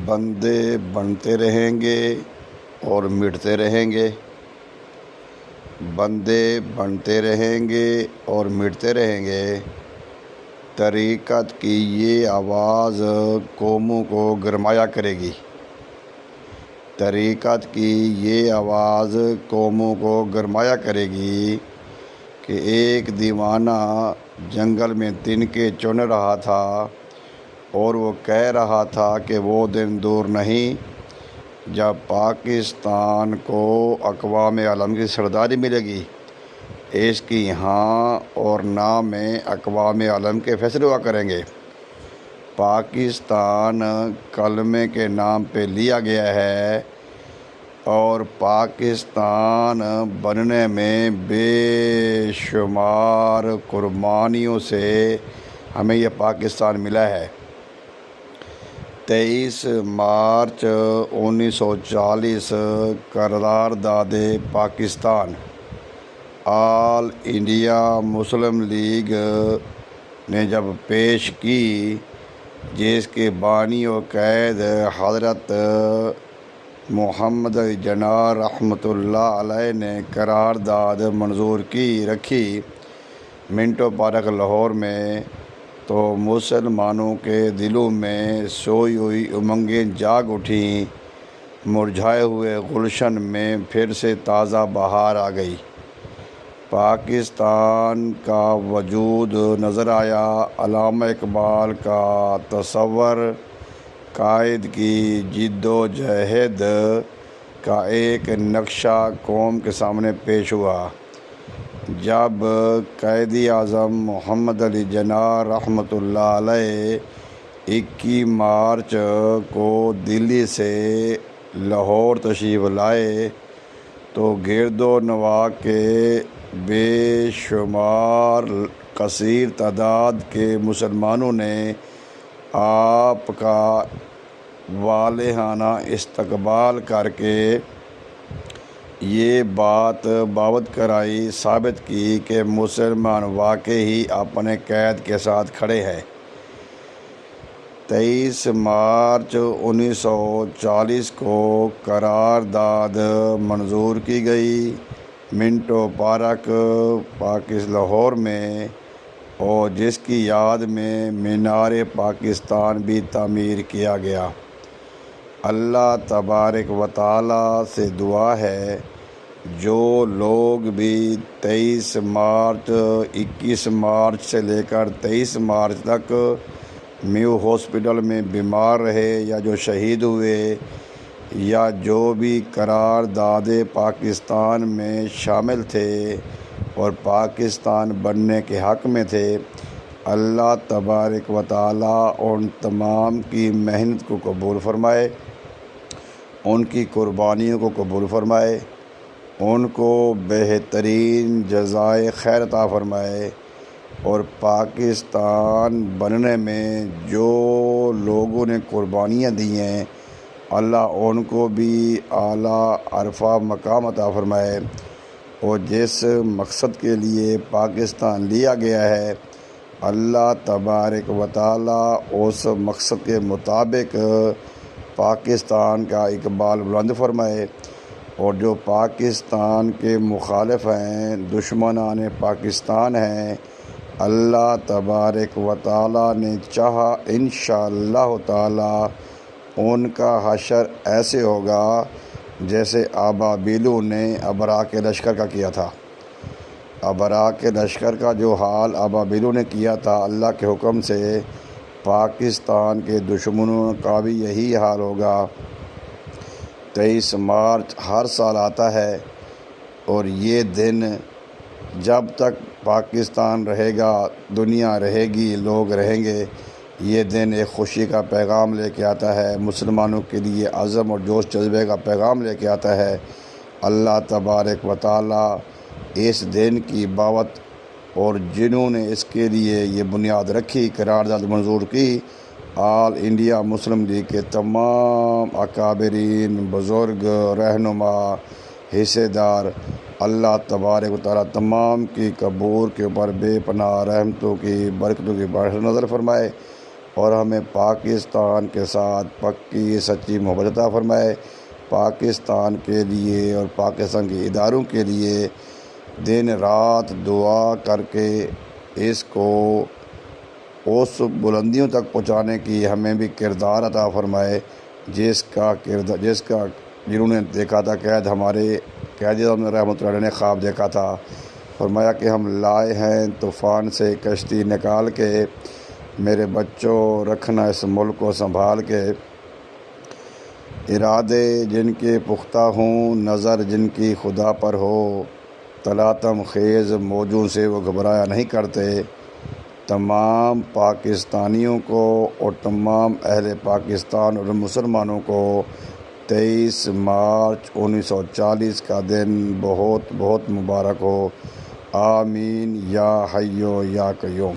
بندے بنتے رہیں گے اور مٹتے رہیں گے، بندے بنتے رہیں گے اور مٹتے رہیں گے۔ طریقت کی یہ آواز قوموں کو گرمایا کرے گی، طریقت کی یہ آواز قوموں کو گرمایا کرے گی کہ ایک دیوانہ جنگل میں تنکے چن رہا تھا اور وہ کہہ رہا تھا کہ وہ دن دور نہیں جب پاکستان کو اقوام عالم کی سرداری ملے گی۔ اس کی ہاں اور نہ میں اقوام عالم کے فیصلے ہوا کریں گے۔ پاکستان کلمے کے نام پہ لیا گیا ہے اور پاکستان بننے میں بے شمار قربانیوں سے ہمیں یہ پاکستان ملا ہے۔ 23 مارچ 1940 قرارداد پاکستان آل انڈیا مسلم لیگ نے جب پیش کی، جس کے بانی و قائد حضرت محمد علی جناح رحمۃ اللہ علیہ نے قرارداد منظور کی رکھی منٹو پارک لاہور میں، تو مسلمانوں کے دلوں میں سوئی ہوئی امنگیں جاگ اٹھیں، مرجھائے ہوئے گلشن میں پھر سے تازہ بہار آ گئی۔ پاکستان کا وجود نظر آیا، علامہ اقبال کا تصور، قائد کی جد و جہد کا ایک نقشہ قوم کے سامنے پیش ہوا۔ جب قائد اعظم محمد علی جناح رحمۃ اللہ علیہ 21 مارچ کو دلی سے لاہور تشریف لائے تو گرد و نواح کے بے شمار کثیر تعداد کے مسلمانوں نے آپ کا والہانہ استقبال کر کے یہ بات ثابت کرائی، ثابت کی کہ مسلمان واقعی ہی اپنے قائد کے ساتھ کھڑے ہیں۔ 23 مارچ 1940 کو قرارداد منظور کی گئی منٹو پارک لاہور میں، اور جس کی یاد میں مینار پاکستان بھی تعمیر کیا گیا۔ اللہ تبارک و تعالیٰ سے دعا ہے جو لوگ بھی 23 مارچ 21 مارچ سے لے کر 23 مارچ تک میو ہاسپٹل میں بیمار رہے یا جو شہید ہوئے یا جو بھی قرارداد پاکستان میں شامل تھے اور پاکستان بننے کے حق میں تھے، اللہ تبارک و تعالیٰ ان تمام کی محنت کو قبول فرمائے، ان کی قربانیوں کو قبول فرمائے، ان کو بہترین جزائے خیر عطا فرمائے، اور پاکستان بننے میں جو لوگوں نے قربانیاں دی ہیں اللہ ان کو بھی اعلیٰ عرفہ مقام عطا فرمائے، اور جس مقصد کے لیے پاکستان لیا گیا ہے اللہ تبارک و تعالیٰ اس مقصد کے مطابق پاکستان کا اقبال بلند فرمائے، اور جو پاکستان کے مخالف ہیں، دشمنان پاکستان ہیں، اللہ تبارک و تعالیٰ نے چاہا انشاءاللہ تعالیٰ ان کا حشر ایسے ہوگا جیسے ابابیلوں نے ابرا کے لشکر کا کیا تھا۔ ابرا کے لشکر کا جو حال ابابیلوں نے کیا تھا، اللہ کے حکم سے پاکستان کے دشمنوں کا بھی یہی حال ہوگا۔ 23 مارچ ہر سال آتا ہے اور یہ دن جب تک پاکستان رہے گا، دنیا رہے گی، لوگ رہیں گے، یہ دن ایک خوشی کا پیغام لے کے آتا ہے، مسلمانوں کے لیے عزم اور جوش جذبے کا پیغام لے کے آتا ہے۔ اللہ تبارک و تعالیٰ اس دن کی بابت اور جنہوں نے اس کے لیے یہ بنیاد رکھی، قرارداد منظور کی، آل انڈیا مسلم لیگ کے تمام اکابرین، بزرگ، رہنما، حصے دار، اللہ تبارک و تعالیٰ تمام کی قبور کے اوپر بے پناہ رحمتوں کی برکتوں کی بارش نظر فرمائے۔ اور ہمیں پاکستان کے ساتھ پکی سچی محبت عطا فرمائے۔ پاکستان کے لیے اور پاکستان کے اداروں کے لیے دن رات دعا کر کے اس کو اس بلندیوں تک پہنچانے کی ہمیں بھی کردار عطا فرمائے، جنہوں نے دیکھا تھا ہمارے قائد اعظم رحمۃ اللہ علیہ نے خواب دیکھا تھا، فرمایا کہ ہم لائے ہیں طوفان سے کشتی نکال کے، میرے بچوں رکھنا اس ملک کو سنبھال کے، ارادے جن کے پختہ ہوں، نظر جن کی خدا پر ہو، تلاطم خیز موجوں سے وہ گھبرایا نہیں کرتے۔ تمام پاکستانیوں کو اور تمام اہل پاکستان اور مسلمانوں کو 23 مارچ 1940 کا دن بہت بہت مبارک ہو۔ آمین یا حیو یا قیوم۔